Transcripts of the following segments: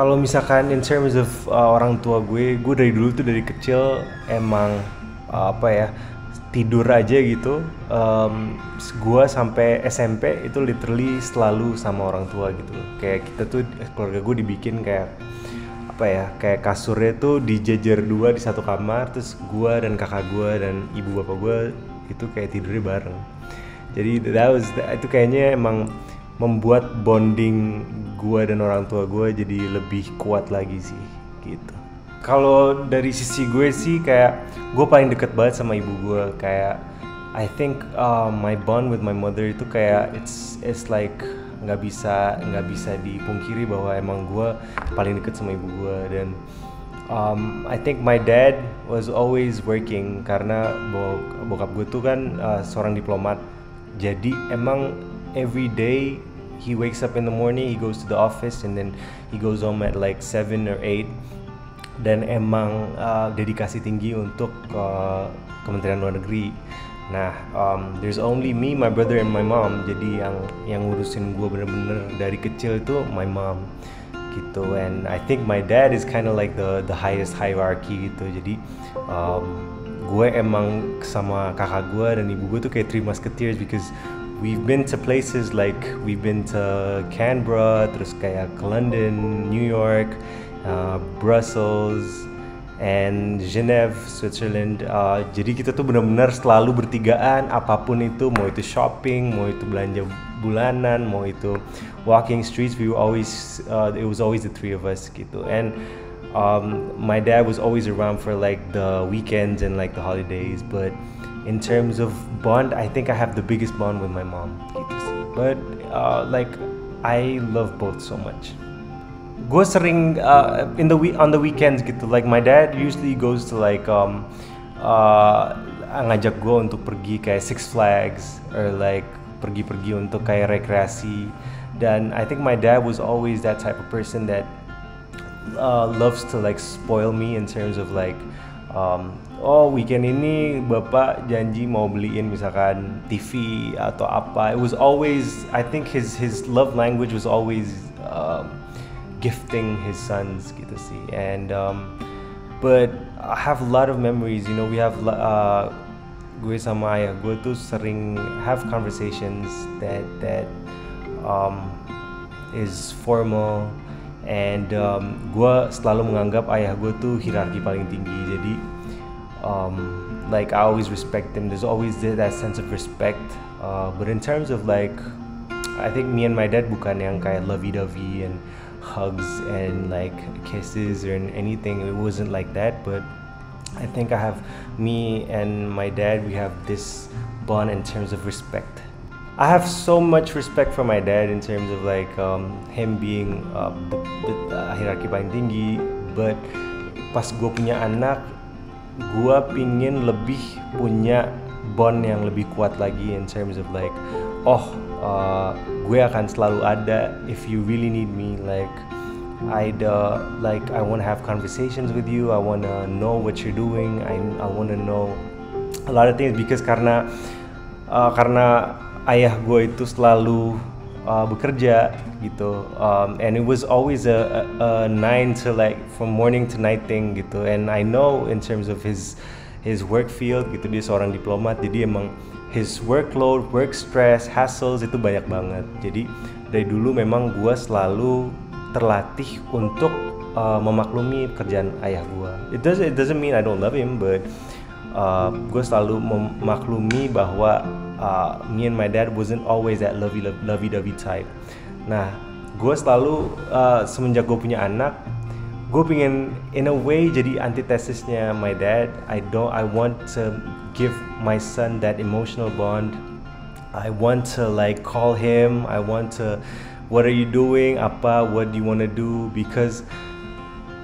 Kalau misalkan in terms of orang tua gue dari dulu tuh dari kecil emang apa ya tidur aja gitu. Gue sampai SMP itu literally selalu sama orang tua gitu loh. Kayak kita tuh keluarga gue dibikin kayak apa ya kayak kasurnya tuh dijejer dua di satu kamar, terus gue dan kakak gue dan ibu bapak gue itu kayak tidurnya bareng. Jadi itu kayaknya emang membuat bonding gue dan orang tua gue jadi lebih kuat lagi sih gitu. Kalau dari sisi gue sih kayak gue paling deket banget sama ibu gue. Kayak I think my bond with my mother itu kayak it's like nggak bisa dipungkiri bahwa emang gue paling deket sama ibu gue. Dan I think my dad was always working karena bokap gue tuh kan seorang diplomat. Jadi emang every day he wakes up in the morning, he goes to the office, and then he goes home at like 7 or 8. Dan emang dedikasi tinggi untuk Kementerian Luar Negeri. Nah, there's only me, my brother, and my mom. Jadi yang ngurusin gue bener-bener dari kecil itu my mom gitu. And I think my dad is kind of like the highest hierarchy gitu. Jadi gue emang sama kakak gue dan ibu gue tuh kayak three musketeers because we've been to places like we've been to Canberra, terus kayak ke London, New York, Brussels, and Geneva, Switzerland. Jadi kita tuh benar-benar selalu bertigaan apapun itu, mau itu shopping, mau itu belanja bulanan, mau itu walking streets. We were always it was always the three of us gitu. And my dad was always around for like the weekends and like the holidays, but in terms of bond, I think I have the biggest bond with my mom gitu sih. But like I love both so much. Gue sering on the weekends gitu, like my dad usually goes to like ngajak gue untuk pergi kayak Six Flags or like pergi-pergi untuk kayak rekreasi. Dan I think my dad was always that type of person that loves to like spoil me in terms of like oh weekend ini bapak janji mau beliin misalkan TV atau apa. It was always, I think his love language was always gifting his sons gitu sih. And but I have a lot of memories, you know. We have gue sama ayah gue tuh sering have conversations that is formal. And gue selalu menganggap ayah gue tuh hierarki paling tinggi. Jadi like I always respect him. There's always that sense of respect. But in terms of like, I think me and my dad bukan yang kayak lovey-dovey and hugs and like kisses or anything. It wasn't like that. But I think me and my dad, we have this bond in terms of respect. I have so much respect for my dad in terms of like him being the hierarki paling tinggi. But pas gue punya anak, gue pingin lebih punya bond yang lebih kuat lagi in terms of like, gue akan selalu ada if you really need me. Like I want to have conversations with you. I want to know what you're doing. I want to know a lot of things because karena ayah gue itu selalu bekerja gitu, and it was always a 9 to like from morning to night thing gitu. And I know in terms of his work field gitu, dia seorang diplomat, jadi emang his workload, work stress, hassles itu banyak banget. Jadi dari dulu memang gue selalu terlatih untuk memaklumi pekerjaan ayah gue. It doesn't mean I don't love him, but gue selalu memaklumi bahwa me and my dad wasn't always that lovey-dovey type. Nah, gue selalu semenjak gue punya anak, gue pengen in a way jadi antitesisnya my dad. I want to give my son that emotional bond. I want to like call him. I want to, what are you doing? What do you want to do? Because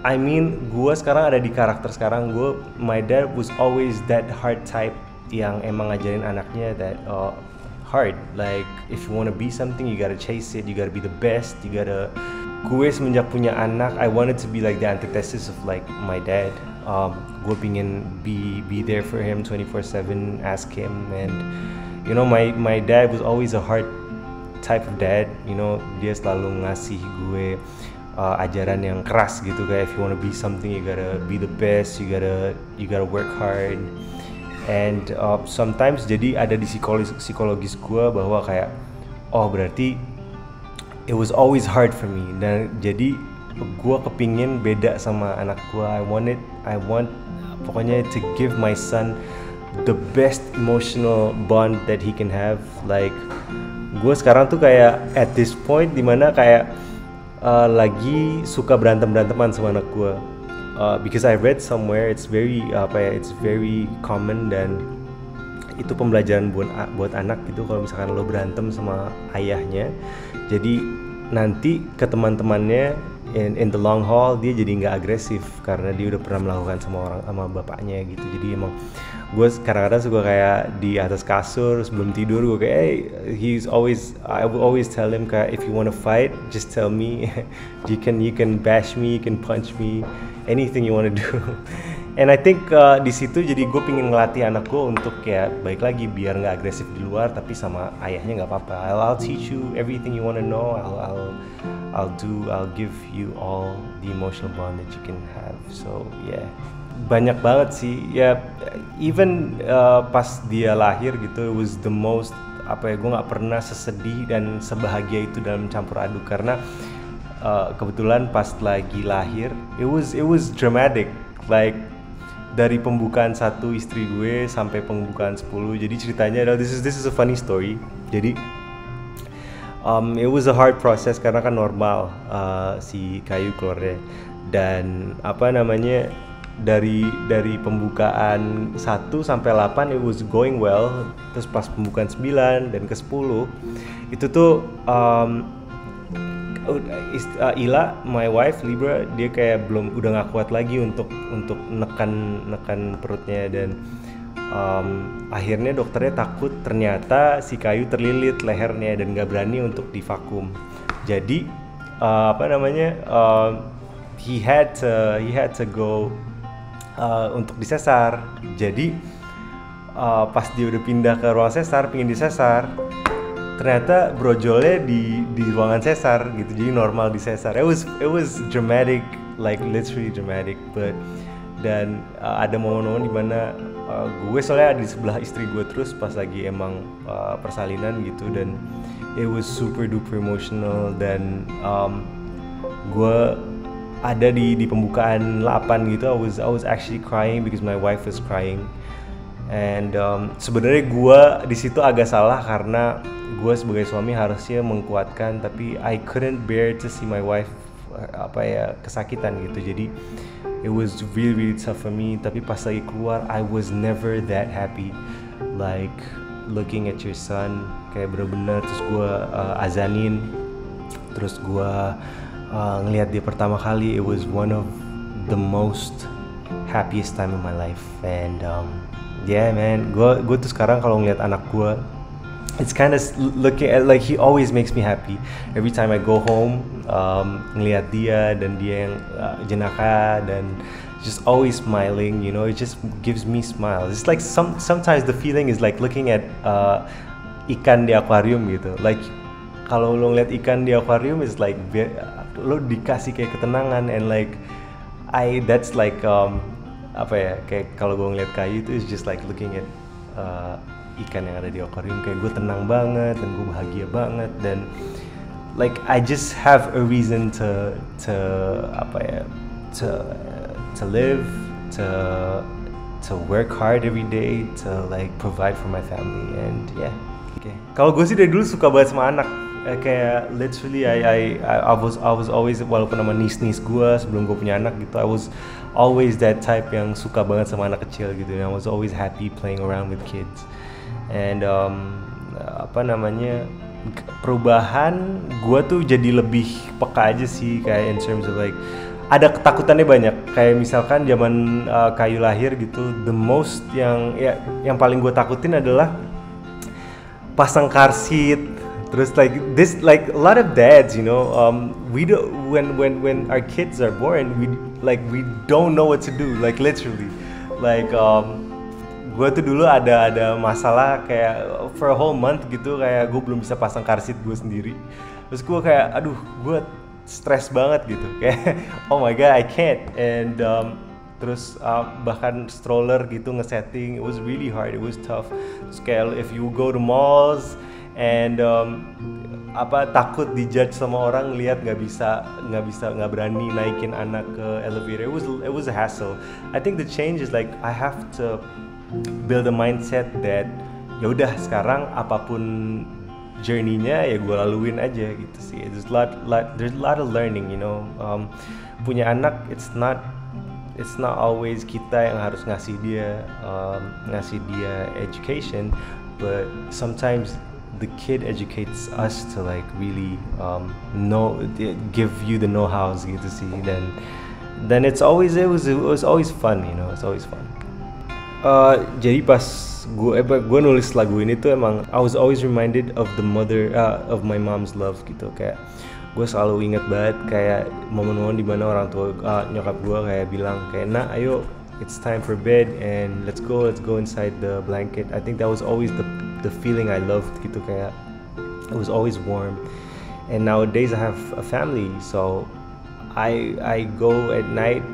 I mean, gue sekarang ada di karakter sekarang. My dad was always that hard type yang emang ngajarin anaknya that hard. Like if you want to be something, you gotta chase it. You gotta be the best. Gue semenjak punya anak, I wanted to be like the antithesis of like my dad. Gue pingin be there for him 24/7, ask him. And you know, my dad was always a hard type of dad. You know, dia selalu ngasih gue ajaran yang keras gitu, kayak if you wanna be something you gotta be the best, you gotta work hard. And sometimes jadi ada di psikologis gue bahwa kayak oh berarti it was always hard for me, dan jadi gue kepingin beda sama anak gue. I want pokoknya to give my son the best emotional bond that he can have. Like gue sekarang tuh kayak at this point dimana kayak lagi suka beranteman sama anak gue. Because I read somewhere it's very common, dan itu pembelajaran buat anak gitu kalau misalkan lo berantem sama ayahnya, jadi nanti ke teman-temannya in the long haul dia jadi nggak agresif karena dia udah pernah melakukan sama bapaknya gitu. Jadi emang gue kadang-kadang suka kayak di atas kasur sebelum tidur gue kayak I will always tell him kayak if you wanna fight just tell me. you can bash me, you can punch me, anything you wanna do. And I think di situ jadi gue pingin ngelatih anak gue untuk ya baik lagi biar nggak agresif di luar, tapi sama ayahnya nggak apa-apa. I'll teach you everything you wanna know. I'll give you all the emotional bond that you can have. So yeah, banyak banget sih ya. Even pas dia lahir gitu, it was the most gue nggak pernah sesedih dan sebahagia itu dalam campur aduk, karena kebetulan pas lagi lahir it was dramatic, like dari pembukaan 1 istri gue sampai pembukaan 10. Jadi ceritanya adalah this is a funny story. Jadi it was a hard process karena kan normal si Kayu keluarnya, dan dari pembukaan 1 sampai 8 it was going well. Terus pas pembukaan 9 dan ke 10 itu tuh Ila, my wife Libra, dia kayak udah nggak kuat lagi untuk nekan perutnya, dan akhirnya dokternya takut ternyata si Kayu terlilit lehernya dan nggak berani untuk divakum. Jadi he had to go untuk disesar. Jadi pas dia udah pindah ke ruang sesar, pingin disesar, ternyata brojolnya di ruangan sesar gitu, jadi normal di sesar. It was dramatic, like literally dramatic. Dan ada momen-momen dimana gue soalnya ada di sebelah istri gue terus pas lagi emang persalinan gitu, dan it was super duper emotional. Dan gue ada di pembukaan 8 gitu, I was actually crying because my wife was crying. And sebenarnya gue di situ agak salah karena gue sebagai suami harusnya mengkuatkan, tapi I couldn't bear to see my wife kesakitan gitu. Jadi it was really really tough for me. Tapi pas lagi keluar I was never that happy, like looking at your son kayak bener-bener. Terus gue azanin, terus gue ngelihat dia pertama kali. It was one of the most happiest time in my life. And yeah man, gue tuh sekarang kalau ngelihat anak gue, it's kind of looking at like he always makes me happy every time I go home. Ngelihat dia dan dia yang jenaka dan just always smiling, you know, it just gives me smiles. It's like sometimes the feeling is like looking at ikan di akuarium gitu. Like kalau lo ngeliat ikan di akuarium is like lo dikasih kayak ketenangan, and like that's like kayak kalau gue ngeliat Kayu itu is just like looking at ikan yang ada di akuarium, kayak gue tenang banget dan gue bahagia banget. Dan like I just have a reason to live, to work hard every day, to like provide for my family. And yeah, okay. Kalau gue sih dari dulu suka banget sama anak, kayak literally I was always, walaupun sama niece gue sebelum gue punya anak gitu, I was always that type yang suka banget sama anak kecil gitu. And I was always happy playing around with kids. And perubahan gue tuh jadi lebih peka aja sih, kayak in terms of like ada ketakutannya banyak. Kayak misalkan zaman Kayu lahir gitu, the most yang paling gue takutin adalah pasang car seat. Terus like this, like a lot of dads, you know, we do when our kids are born, we don't know what to do, like literally, like gue tuh dulu ada masalah kayak for a whole month gitu, kayak gue belum bisa pasang car seat gue sendiri. Terus gue kayak aduh, gue stres banget gitu kayak oh my god I can't and terus bahkan stroller gitu ngesetting it was really hard, it was tough. Terus kayak if you go to malls and takut dijudge sama orang, lihat nggak berani naikin anak ke elevator. It was a hassle. I think the change is like I have to build a mindset that ya udah sekarang apapun journey-nya ya gue laluin aja gitu sih. There's a lot of learning, you know. Punya anak it's not always kita yang harus ngasih dia education, but sometimes the kid educates us to like really give you the know-hows gitu sih. Then it was always fun, you know, it's always fun. Jadi pas gue nulis lagu ini tuh emang I was always reminded of of my mom's love gitu. Kayak gue selalu inget banget kayak momen-momen dimana orang tua nyokap gue kayak bilang kayak nak ayo it's time for bed and let's go inside the blanket. I think that was always the feeling I loved gitu, kayak it was always warm. And nowadays I have a family, so I go at night,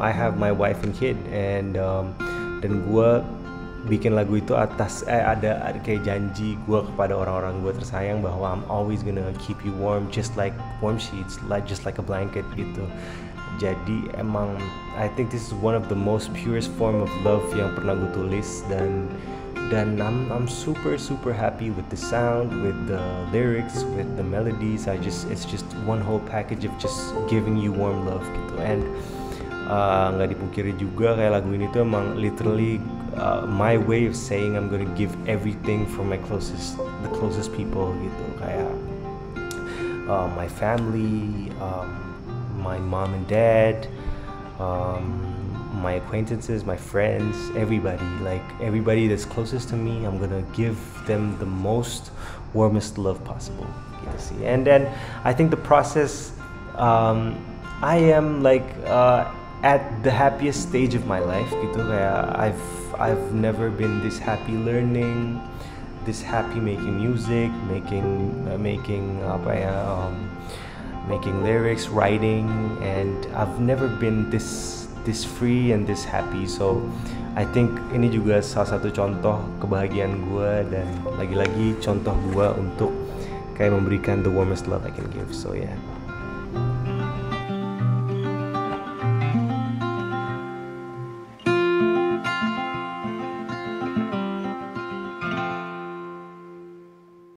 I have my wife and kid and dan gue bikin lagu itu ada kayak janji gue kepada orang-orang gue tersayang bahwa I'm always gonna keep you warm just like warm sheets, just like a blanket gitu. Jadi emang I think this is one of the most purest form of love yang pernah gue tulis, dan I'm super happy with the sound, with the lyrics, with the melodies. It's just one whole package of just giving you warm love gitu. And nggak dipungkiri juga kayak lagu ini tuh emang literally my way of saying I'm gonna give everything for the closest people gitu, kayak my family, my mom and dad, my acquaintances, my friends, everybody that's closest to me, I'm gonna give them the most warmest love possible gitu sih. And then I think the process, I am like at the happiest stage of my life gitu, kayak I've never been this happy learning, this happy making music, making lyrics, writing, and I've never been this free and this happy. So I think ini juga salah satu contoh kebahagiaan gue, dan lagi-lagi contoh gue untuk kayak memberikan the warmest love I can give. So yeah.